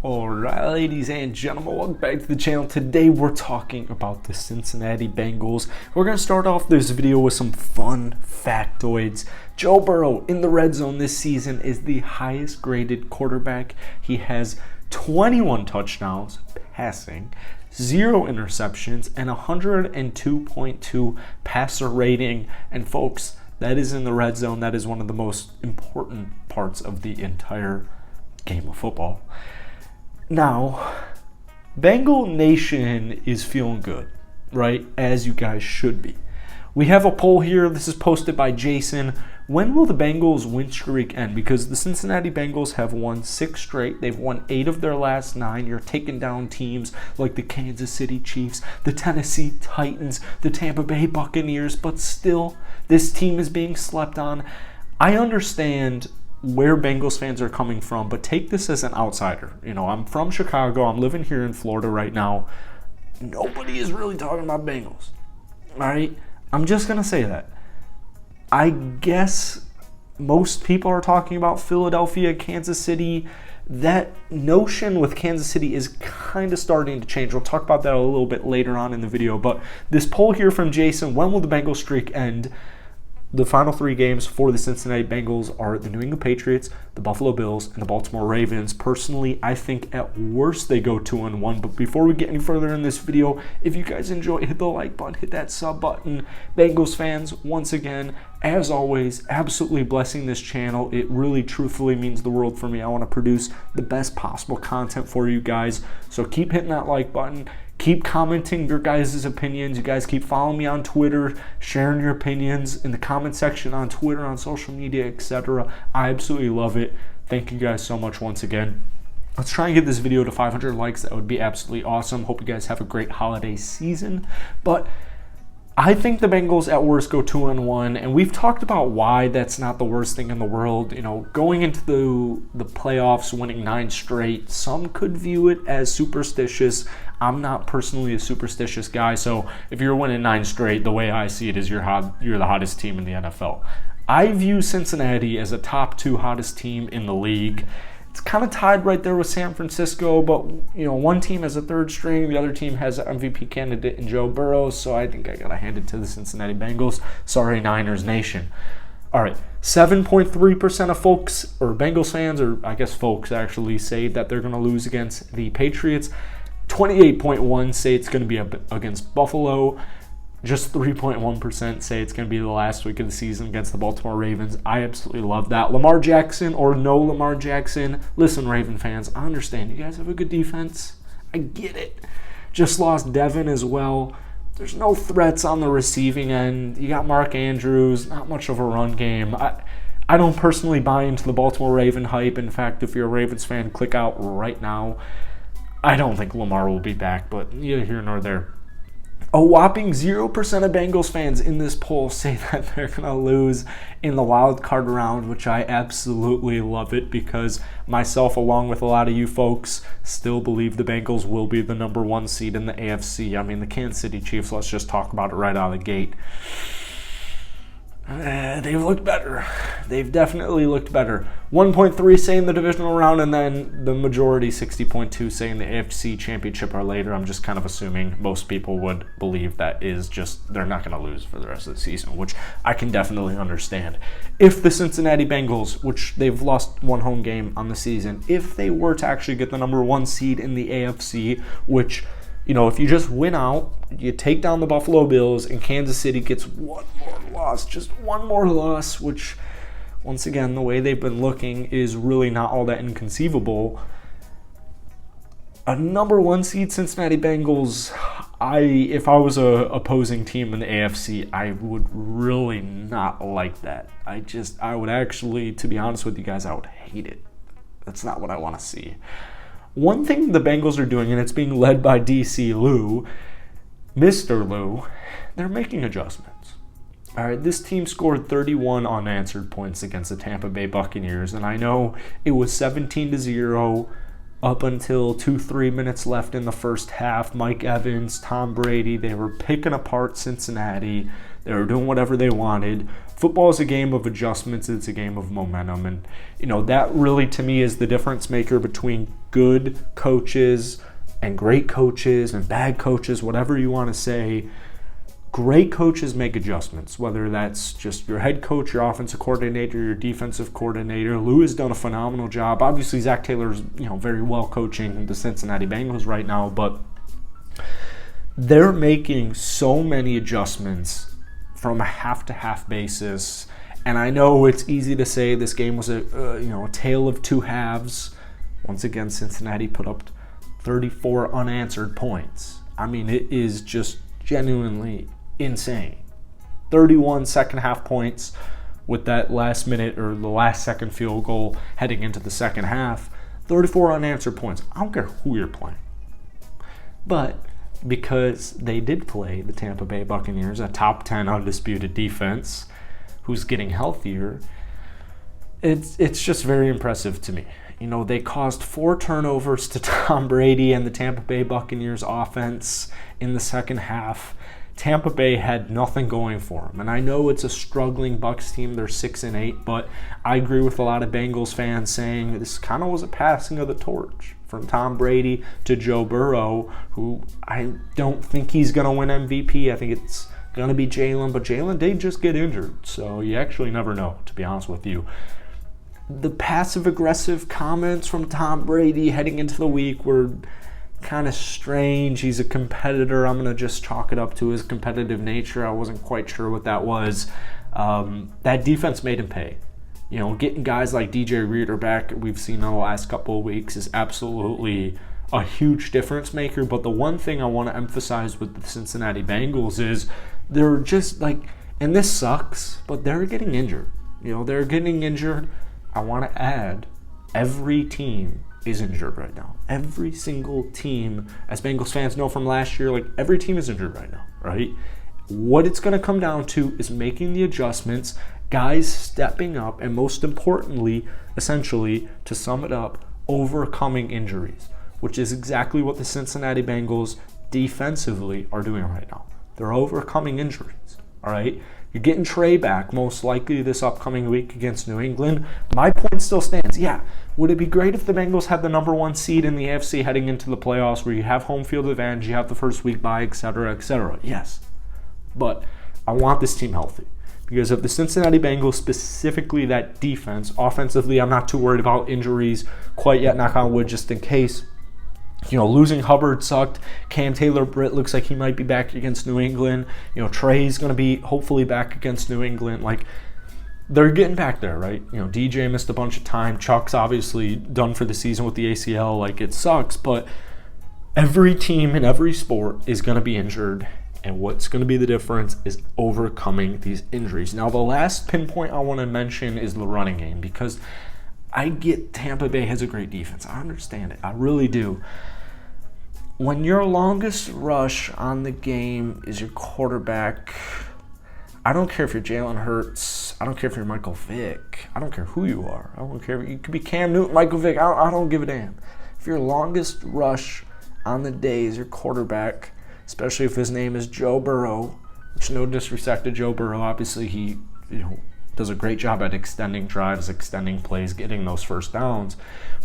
Alright, ladies and gentlemen, welcome back to the channel. Today we're talking about the Cincinnati Bengals. We're going to start off this video with some fun factoids. Joe Burrow in the red zone this season is the highest graded quarterback. He has 21 touchdowns passing, 0 interceptions, and 102.2 passer rating. And folks, that is in the red zone. That is one of the most important parts of the entire game of football. Now, Bengal Nation is feeling good, right? As you guys should be. We have a poll here. This is posted by Jason. When will the Bengals win streak end? Because the Cincinnati Bengals have won 6 straight. They've won 8 of their last 9. You're taking down teams like the Kansas City Chiefs, the Tennessee Titans, the Tampa Bay Buccaneers, but still, this team is being slept on. I understand where Bengals fans are coming from, but take this as an outsider. You know, I'm from Chicago. I'm living here in Florida right now. Nobody is really talking about Bengals. All right? I'm just going to say that. I guess most people are talking about Philadelphia, Kansas City. That notion with Kansas City is kind of starting to change. We'll talk about that a little bit later on in the video. But this poll here from Jason, when will the Bengals streak end? The final 3 games for the Cincinnati Bengals are the New England Patriots, the Buffalo Bills, and the Baltimore Ravens. Personally, I think at worst they go 2-1. But before we get any further in this video, if you guys enjoy, hit the like button, hit that sub button. Bengals fans, once again, as always, absolutely blessing this channel. It really, truthfully means the world for me. I want to produce the best possible content for you guys. So keep hitting that like button. Keep commenting your guys' opinions. You guys keep following me on Twitter, sharing your opinions in the comment section on Twitter, on social media, etc. I absolutely love it. Thank you guys so much once again. Let's try and get this video to 500 likes. That would be absolutely awesome. Hope you guys have a great holiday season. But I think the Bengals at worst go 2-1, and we've talked about why that's not the worst thing in the world. You know, going into the playoffs, winning 9 straight, some could view it as superstitious. I'm not personally a superstitious guy, so if you're winning 9 straight, the way I see it is you're the hottest team in the NFL. I view Cincinnati as a top 2 hottest team in the league. It's kind of tied right there with San Francisco, but you know, one team has a 3rd string, the other team has an MVP candidate in Joe Burrow, so I think I gotta hand it to the Cincinnati Bengals. Sorry, Niners Nation. All right, 7.3% of folks, or Bengals fans, or I guess folks actually, say that they're gonna lose against the Patriots. 28.1% say it's gonna be against Buffalo. Just 3.1% say it's going to be the last week of the season against the Baltimore Ravens. I absolutely love that. Lamar Jackson or no Lamar Jackson. Listen, Raven fans, I understand. You guys have a good defense. I get it. Just lost Devin as well. There's no threats on the receiving end. You got Mark Andrews. Not much of a run game. I don't personally buy into the Baltimore Raven hype. In fact, if you're a Ravens fan, click out right now. I don't think Lamar will be back, but neither here nor there. A whopping 0% of Bengals fans in this poll say that they're going to lose in the wild card round, which I absolutely love it because myself, along with a lot of you folks, still believe the Bengals will be the number 1 seed in the AFC. I mean, the Kansas City Chiefs, let's just talk about it right out of the gate. They've looked better. They've definitely looked better. 1.3 saying the divisional round, and then the majority, 60.2, saying the AFC championship are later. I'm just kind of assuming most people would believe that is just they're not going to lose for the rest of the season, which I can definitely understand. If the Cincinnati Bengals, which they've lost 1 home game on the season, if they were to actually get the number 1 seed in the AFC, which, you know, if you just win out, you take down the Buffalo Bills, and Kansas City gets 1 more loss, just 1 more loss, which, once again, the way they've been looking is really not all that inconceivable. A number 1 seed Cincinnati Bengals, if I was a opposing team in the AFC, I would really not like that. I would actually, to be honest with you guys, I would hate it. That's not what I want to see. One thing the Bengals are doing, and it's being led by DC Lou, Mr. Lou, they're making adjustments. All right, this team scored 31 unanswered points against the Tampa Bay Buccaneers, and I know it was 17-0 up until 2-3 minutes left in the first half. Mike Evans, Tom Brady, they were picking apart Cincinnati. They were doing whatever they wanted. Football is a game of adjustments. It's a game of momentum. And, you know, that really, to me, is the difference maker between good coaches and great coaches and bad coaches, whatever you want to say. Great coaches make adjustments, whether that's just your head coach, your offensive coordinator, your defensive coordinator. Lou has done a phenomenal job. Obviously, Zach Taylor's very well coaching the Cincinnati Bengals right now, but they're making so many adjustments from a half-to-half basis. And I know it's easy to say this game was a tale of two halves. Once again, Cincinnati put up 34 unanswered points. I mean, it is just genuinely insane. 31 second half points with that last minute or the last second field goal heading into the second half. 34 unanswered points. I don't care who you're playing. But because they did play the Tampa Bay Buccaneers, a top 10 undisputed defense who's getting healthier, it's just very impressive to me. They caused 4 turnovers to Tom Brady and the Tampa Bay Buccaneers offense in the second half. Tampa Bay had nothing going for them. And I know it's a struggling Bucs team. They're 6-8, but I agree with a lot of Bengals fans saying this kind of was a passing of the torch from Tom Brady to Joe Burrow, who I don't think he's going to win MVP. I think it's going to be Jalen, but Jalen did just get injured, so you actually never know, to be honest with you. The passive-aggressive comments from Tom Brady heading into the week were kind of strange. He's a competitor. I'm going to just chalk it up to his competitive nature. I wasn't quite sure what that was. That defense made him pay. Getting guys like DJ Reader back, we've seen in the last couple of weeks, is absolutely a huge difference maker. But the one thing I want to emphasize with the Cincinnati Bengals is they're just and this sucks, but they're getting injured. They're getting injured. I want to add, every team is injured right now. Every single team, as Bengals fans know from last year, every team is injured right now, right? What it's going to come down to is making the adjustments, guys stepping up, and most importantly, essentially, to sum it up, overcoming injuries, which is exactly what the Cincinnati Bengals defensively are doing right now. They're overcoming injuries, all right? You're getting Trey back most likely this upcoming week against New England. My point still stands. Yeah, would it be great if the Bengals had the number 1 seed in the AFC heading into the playoffs where you have home field advantage, you have the first week bye, etc., etc.? Yes. But I want this team healthy. Because of the Cincinnati Bengals, specifically that defense, offensively, I'm not too worried about injuries quite yet, knock on wood, just in case. Losing Hubbard sucked. Cam Taylor-Britt looks like he might be back against New England. Trey's going to be hopefully back against New England. They're getting back there, right? DJ missed a bunch of time. Chuck's obviously done for the season with the ACL. It sucks, but every team in every sport is going to be injured. And what's going to be the difference is overcoming these injuries. Now, the last pinpoint I want to mention is the running game, because I get Tampa Bay has a great defense. I understand it. I really do. When your longest rush on the game is your quarterback, I don't care if you're Jalen Hurts. I don't care if you're Michael Vick. I don't care who you are. I don't care. You could be Cam Newton, Michael Vick. I don't give a damn. If your longest rush on the day is your quarterback, especially if his name is Joe Burrow, which no disrespect to Joe Burrow. Obviously, he does a great job at extending drives, extending plays, getting those first downs.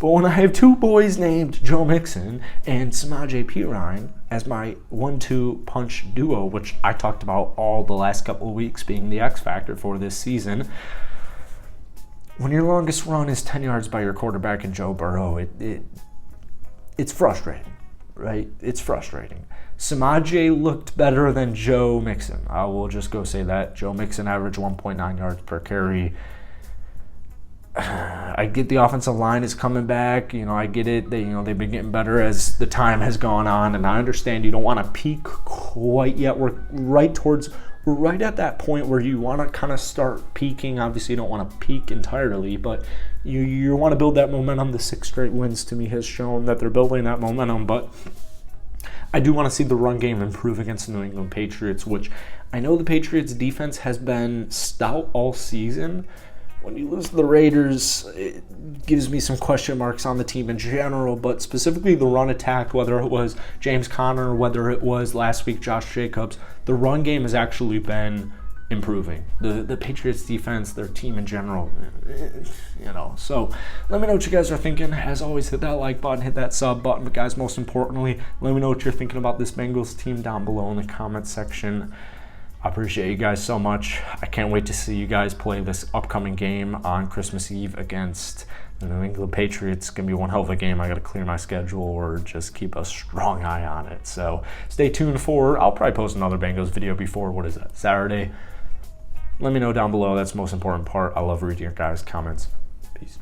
But when I have 2 boys named Joe Mixon and Samaje Perine as my 1-2 punch duo, which I talked about all the last couple of weeks being the X factor for this season, when your longest run is 10 yards by your quarterback and Joe Burrow, it's frustrating, right? It's frustrating. Samaje looked better than Joe Mixon. I will just go say that. Joe Mixon averaged 1.9 yards per carry. I get the offensive line is coming back. I get it. They've been getting better as the time has gone on, and I understand you don't want to peak quite yet. We're right at that point where you want to kind of start peaking. Obviously, you don't want to peak entirely, but you want to build that momentum. The 6 straight wins to me has shown that they're building that momentum, but I do want to see the run game improve against the New England Patriots, which I know the Patriots' defense has been stout all season. When you lose to the Raiders, it gives me some question marks on the team in general, but specifically the run attack, whether it was James Conner or whether it was last week Josh Jacobs, the run game has actually been improving. The Patriots defense, their team in general, So let me know what you guys are thinking. As always, hit that like button, hit that sub button. But guys, most importantly, let me know what you're thinking about this Bengals team down below in the comment section. I appreciate you guys so much. I can't wait to see you guys play this upcoming game on Christmas Eve against the New England Patriots. It's going to be one hell of a game. I got to clear my schedule or just keep a strong eye on it. So stay tuned I'll probably post another Bengals video before, Saturday. Let me know down below. That's the most important part. I love reading your guys' comments. Peace.